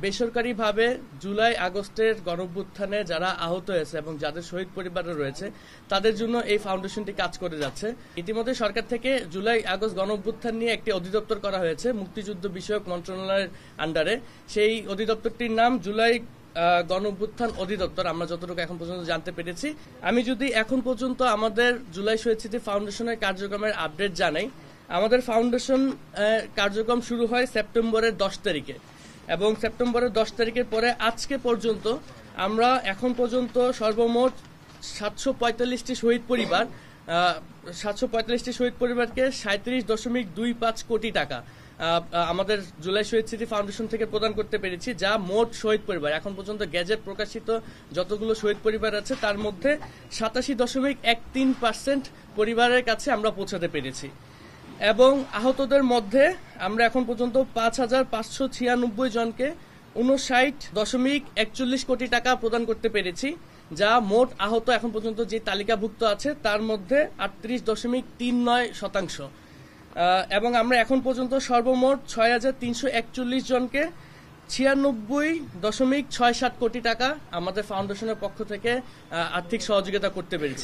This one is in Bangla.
বেসরকারিভাবে জুলাই আগস্টের গণঅভ্যুত্থানে যারা আহত হয়েছে এবং যাদের শহীদ পরিবারে রয়েছে তাদের জন্য এই ফাউন্ডেশনটি কাজ করে যাচ্ছে। ইতিমধ্যে সরকার থেকে জুলাই আগস্ট গণঅভ্যুত্থান নিয়ে একটি অধিদপ্তর করা হয়েছে মুক্তিযুদ্ধ বিষয়ক মন্ত্রণালয়ের আন্ডারে। সেই অধিদপ্তরটির নাম জুলাই গণঅভ্যুত্থান অধিদপ্তর, আমরা যতটুকু এখন পর্যন্ত জানতে পেরেছি। আমি যদি এখন পর্যন্ত আমাদের জুলাই শহীদ স্মৃতি ফাউন্ডেশনের কার্যক্রমের আপডেট জানাই, আমাদের ফাউন্ডেশন কার্যক্রম শুরু হয় সেপ্টেম্বরের 10 তারিখে এবং সেপ্টেম্বরের 10 তারিখের পরে আজকে পর্যন্ত আমরা এখন পর্যন্ত সর্বমোট 745টি শহীদ পরিবারকে 37.25 কোটি টাকা আমাদের জুলাই শহীদ স্মৃতি ফাউন্ডেশন থেকে প্রদান করতে পেরেছি, যা মোট শহীদ পরিবার এখন পর্যন্ত গেজেট প্রকাশিত যতগুলো শহীদ পরিবার আছে তার মধ্যে 87.13% পরিবারের কাছে আমরা পৌঁছাতে পেরেছি। এবং আহতদের মধ্যে আমরা এখন পর্যন্ত 5,596 জনকে 59.41 কোটি টাকা প্রদান করতে পেরেছি, যা মোট আহত এখন পর্যন্ত যে তালিকাভুক্ত আছে তার মধ্যে 38.39%। এবং আমরা এখন পর্যন্ত সর্বমোট 6,341 জনকে 96.67 কোটি টাকা আমাদের ফাউন্ডেশনের পক্ষ থেকে আর্থিক সহযোগিতা করতে পেরেছি।